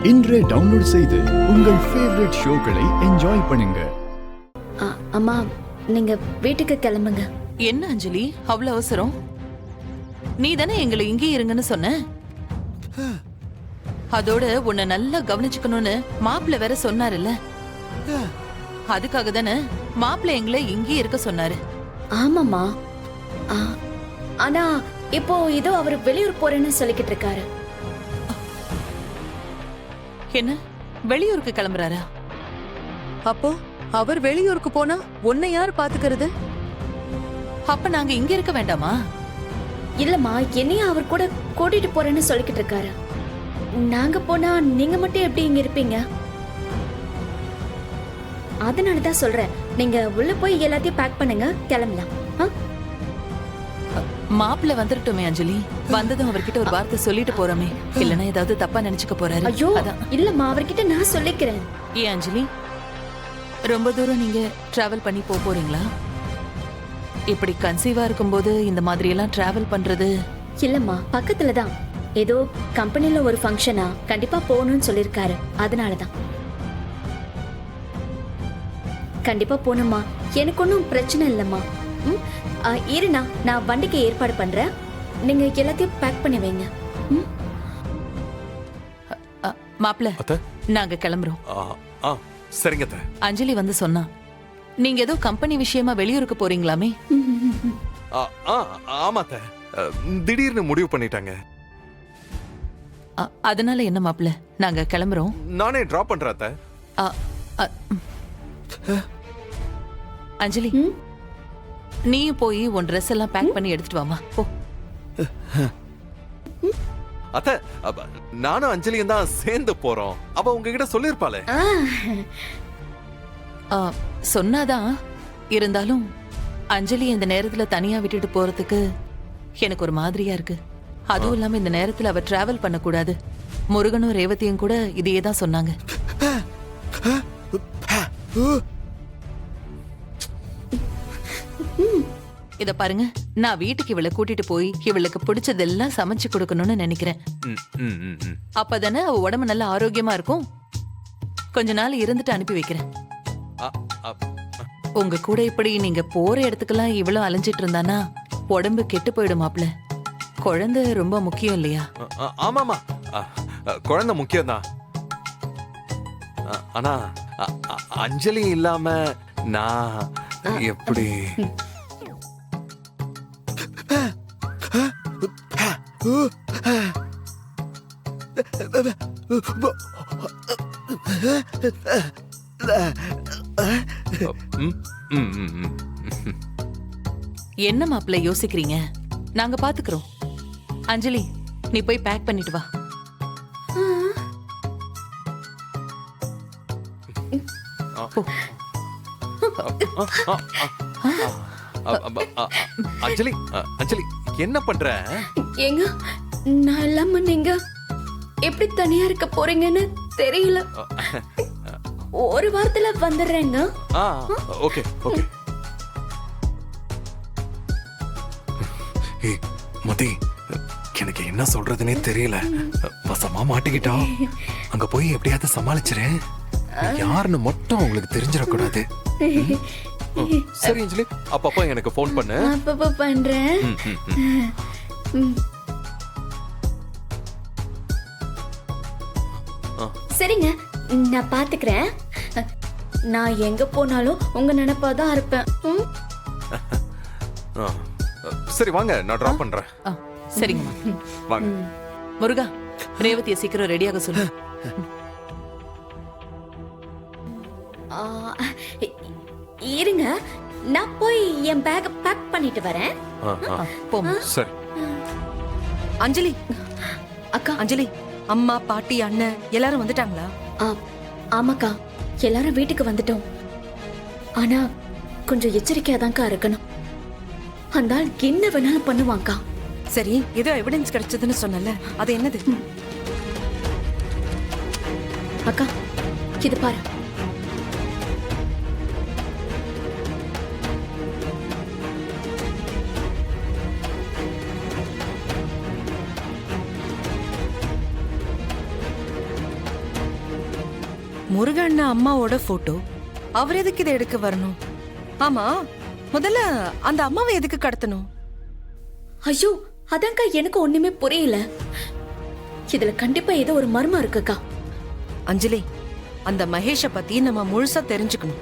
இன்றே டவுன்லோட் செய்து உங்கள் ஃபேவரட் ஷோக்களை என்ஜாய் பண்ணுங்க. அம்மா, நீங்க வீட்டுக்கு கிளம்புங்க. என்ன அஞ்சலி அவ்வளவு அவசரம்? நீ தானே எங்களை இங்கே இருங்கன்னு சொன்ன. அதோட உன்னை நல்லா கவனிச்சுக்கணும்னு மாப்பிள்ள வேற சொன்னாருல்ல. அதுக்காக தானே மாப்பிள்ள எங்களை இங்கே இருக்க சொன்னாரு. ஆமாம்மா, ஆனா இப்போ ஏதோ அவர் வெளியூர் போறேன்னு சொல்லிக்கிட்டு இருக்காரு. என்ன வெளியூருக்கு கிளம்புறாரா? அப்போ அவர் வெளியூருக்கு போனா உன்னை யார் பாத்துக்கிறது? அப்ப நாங்க இங்க இருக்க வேண்டாமா? இல்லம்மா, என்னையும் அவர் கூட கூட்டிட்டு போறேன்னு சொல்லிக்கிட்டு இருக்காரு. நாங்க போனா நீங்க மட்டும் எப்படி இங்க இருப்பீங்க? அதனாலதான் சொல்றேன், நீங்க உள்ள போய் எல்லாத்தையும் பேக் பண்ணுங்க, கிளம்பலாம். மாப்பிள்ள வந்துட்டோமே அஞ்சலி, வந்ததும் அவர்கிட்ட ஒரு வார்த்தை சொல்லிட்டு போறோமே, இல்லனா ஏதாவது தப்பா நினைச்சுக்க போறாரு. ஐயோ இல்லம்மா, அவர்கிட்ட நான் சொல்லிக்கிறேன். ஏன் அஞ்சலி, ரொம்ப தூரம் நீங்க டிராவல் பண்ணி போறீங்களா? இப்படி கன்சீவா இருக்கும்போது இந்த மாதிரி எல்லாம் டிராவல் பண்றது? இல்லம்மா, பக்கத்துலதான் ஏதோ கம்பெனில ஒரு ஃபங்க்ஷனா, கண்டிப்பா போகணும்னு சொல்லிருக்காரு. அதனாலதான் கண்டிப்பா போனோம்மா. எனக்கு ஒன்னும் பிரச்சனை இல்லம்மா. இருண்ணா, நான் வண்டிக்கு ஏற்பாடு பண்றேன். நீங்க எல்லாத்தையும் பேக் பண்ணி வைங்க. மாப்பிள்ள, நாங்க கிளம்புறோம். சரிங்க. அஞ்சலி வந்து சொன்னா நீங்க ஏதோ கம்பெனி விஷயமா வெளியூருக்கு போறீங்களாமே? ஆமாத்த, திடீர்னு முடிவு பண்ணிட்டாங்க. அதனால என்ன மாப்பிள்ள, நாங்க கிளம்புறோம். நானே டிராப் பண்றேன். அஞ்சலி, நீயும் போய் உன் ட்ரெஸ் எல்லாம் பேக் பண்ணி எடுத்துட்டு வாமா. போ. அத்த, நானும் அஞ்சலியும் தான் சேர்ந்து போறோம். அவ உங்ககிட்ட சொல்லிருப்பாளே. சொன்னாதான். இருந்தாலும் அஞ்சலி இந்த நேரத்துல தனியா விட்டுட்டு போறதுக்கு எனக்கு ஒரு மாதிரியா இருக்கு. அதுவும் இல்லாம இந்த நேரத்துல அவ டிராவல் பண்ண கூடாது. முருகனும் ரேவதியும் கூட இதையே தான் சொன்னாங்க. இத பாருங்க, நான் வீட்டுக்கு இவளை கூட்டிட்டு போய் இவளுக்கு பிடிச்சதெல்லாம் சமைச்சு கொடுக்கணும்னு நினைக்கிறேன். அப்பதானே அவ உடம்பு நல்ல ஆரோக்கியமா இருக்கும். கொஞ்ச நாள் இருந்துட்டு அனுப்பி வைக்கிறேன். உங்க கூட இப்படி நீங்க போற இடத்துக்கெல்லாம் இவ்வளவு அலைஞ்சிட்டு இருந்தானா உடம்பு கெட்டு போயிடுமாப்ல. குழந்தை ரொம்ப முக்கியம் இல்லையா? ஆமாமா, குழந்தை முக்கியம் தான். ஆனா அஞ்சலி இல்லாம நான் எப்படி? என்ன மாப்பிள்ள யோசிக்கிறீங்க? நாங்க பாத்துக்கிறோம். அஞ்சலி, நீ போய் பேக் பண்ணிட்டு வா. அஞ்சலி, அஞ்சலி என்ன பண்ற? ஏங்க, நான் இல்லாம நீங்க எப்படி தனியா இருக்க போறீங்கன்னு தெரியல. ஒரு வாரத்துல வந்துடுறேங்க. Okay okay. மதி, எனக்கு என்ன சொல்றதுன்னே தெரியல. வசமா மாட்டிக்கிட்டோம். அங்க போய் எப்படியாவது சமாளிச்சிரு. யாருன்னு மட்டும் உங்களுக்கு தெரிஞ்சிடக்கூடாது. சரி அஞ்சலி, அப்பப்போ எனக்கு போன் பண்ணு. அப்பப்போ பண்றேன். சரிங்க, நான் பாத்துக்கிறேன். நான் எங்க போனாலும் உங்க நினைப்பாதான் இருப்பேன். சரி வாங்க, நான் டிராப் பண்றேன். சரிங்கம்மா, வாங்க. முருகா, ரேவதியை சீக்கிரம் ரெடியாக சொல்லு. இருங்க, நான் போய் என் பேக் பேக் பண்ணிட்டு வரேன். போமா. சரி. அஞ்சலி, அக்கா. அஞ்சலி, அம்மா, பாட்டி, அண்ணன் எல்லாரும் வந்துட்டாங்களா? ஆமாக்கா, எல்லாரும் வீட்டுக்கு வந்துட்டோம். ஆனா கொஞ்சம் எச்சரிக்கையாதான்க்கா இருக்கணும். அந்த ஆள் என்ன வேணாலும் பண்ணுவாங்கக்கா. சரி, ஏதோ எவிடன்ஸ் கிடைச்சதுன்னு சொன்னல, அது என்னது? அக்கா, இது பாரு. முருகண்ணா அம்மாவோட போட்டோ. அவர் எதுக்கு இதை எடுக்க வரணும்? ஆமா, முதல்ல அந்த அம்மாவை எதுக்கு கடத்தணும்? ஐயோ அதான்க்கா எனக்கு ஒண்ணுமே புரியல. இதுல கண்டிப்பா ஏதோ ஒரு மர்மம் இருக்குக்கா. அஞ்சலி, அந்த மகேஷ பத்தி நம்ம முழுசா தெரிஞ்சுக்கணும்.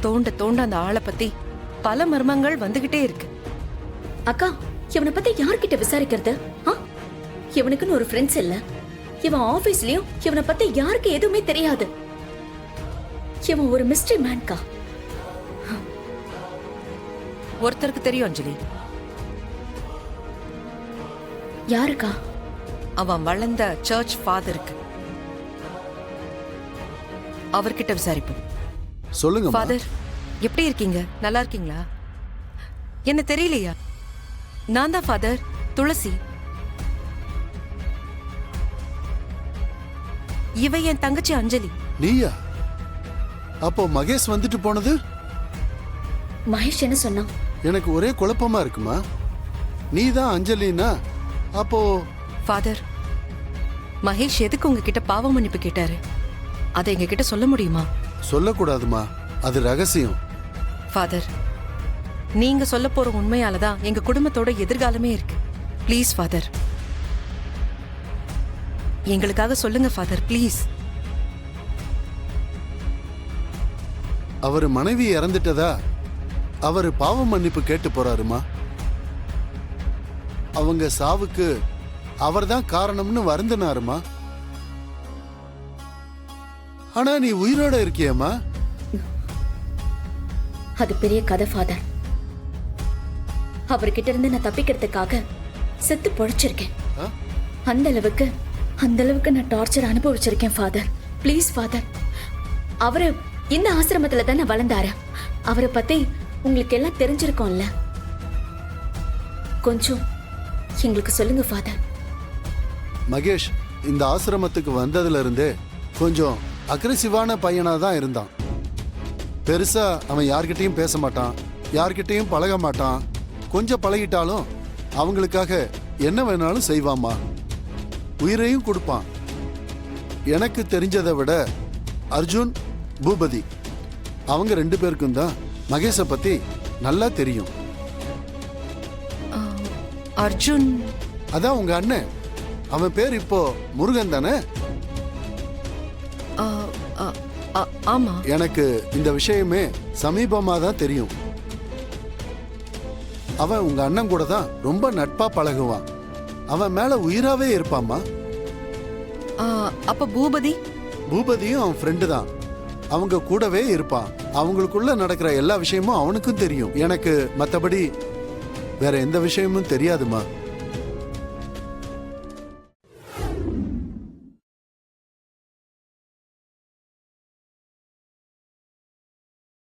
தோண்ட தோண்ட அந்த ஆளை பத்தி பல மர்மங்கள் வந்துகிட்டே இருக்கு. அக்கா, இவனை பத்தி யார்கிட்ட விசாரிக்கிறது? இவனுக்குன்னு ஒரு ஃப்ரெண்ட்ஸ் இல்ல. இவன் ஆபீஸ்லயும் இவனை பத்தி யாருக்கு எதுவுமே தெரியாது. இவன் ஒரு மிஸ்டரி மேன்கா. ஒருத்தருக்கு தெரியும் அஞ்சலி. யாருக்கா? அவன் வளர்ந்த சர்ச் ஃபாதருக்கு. அவர்கிட்ட விசாரிப்போம். சொல்லுங்க ஃபாதர், எப்படி இருக்கீங்க? நல்லா இருக்கீங்களா? என்ன தெரியலையா? நான் தான் ஃபாதர், துளசி. இவ என் தங்கச்சி அஞ்சலி. நீயா? அப்போ மகேஷ் வந்துட்டு போனது? மகேஷ் என்ன சொன்னான்? எனக்கு ஒரே குழப்பமா இருக்குமா. நீ தான் அஞ்சலினா அப்போ ஃபாதர், மகேஷ் எதுக்கு உங்ககிட்ட பாவ மன்னிப்பு கேட்டாரு? அதை எங்க கிட்ட சொல்ல முடியுமா? சொல்லக்கூடாதுமா, அது ரகசியம். ஃபாதர், நீங்க சொல்ல போற உண்மையாலதான் எங்க குடும்பத்தோட எதிர்காலமே இருக்கு. ப்ளீஸ் ஃபாதர், எங்களுக்காக சொல்லுங்க ஃபாதர், ப்ளீஸ். அவர் மனைவி இறந்துட்டதா அவர் பாவ மன்னிப்பு கேட்டு போறாருமா. அவங்க சாவுக்கு அவர்தான் காரணம்னு வருந்தினாருமா. ஆனா நீ உயிரோட இருக்கியம்மா. அது பெரிய கதை ஃபாதர். அவர்கிட்ட இருந்து நான் தப்பிக்கிறதுக்காக செத்து பொழைச்சிருக்கேன். ஆ? அந்த அளவுக்கு நான் டார்ச்சர் அனுபவிச்சிருக்கேன் ஃபாதர். ப்ளீஸ் ஃபாதர், அவரு இந்த ஆசிரமத்துல தானே வளர்ந்தாரு. அவரை பத்தி உங்களுக்கு எல்லாம் தெரிஞ்சிருக்கோம்ல. கொஞ்சம் எங்களுக்கு சொல்லுங்க ஃபாதர். மகேஷ் இந்த ஆசிரமத்துக்கு வந்ததுல இருந்தே கொஞ்சம் அக்ரெசிவான பையனா தான் இருந்தான். பெருசா அவன் யார்கிட்டயும் பேச மாட்டான், யார்கிட்டயும் பழக மாட்டான். கொஞ்சம் பழகிட்டாலும் அவங்களுக்காக என்ன வேணாலும் செய்வாமா. உயிரையும் கொடுப்பான். எனக்கு தெரிஞ்சதை விட அர்ஜுன், பூபதி அவங்க 2 பேருக்கும் தான் மகேஷை பத்தி நல்லா தெரியும். அர்ஜுன் அதான் உங்க அண்ணன். அவன் பேர் இப்போ முருகன் தானே? ஆமா. எனக்கு இந்த விஷயமே சமீபமா தான் தெரியும். அவன் உங்க அண்ணன் கூட தான் ரொம்ப நட்பா பழகுவான். அவன் மேல உயிராவே இருப்பாமா. அப்ப பூபதி? பூபதியும் அவன் ஃப்ரெண்டு தான். அவங்க கூடவே இருப்பான். அவங்களுக்குள்ள நடக்கிற எல்லா விஷயமும் அவனுக்கும் தெரியும். எனக்கு மத்தபடி வேற எந்த விஷயமும் தெரியாதுமா.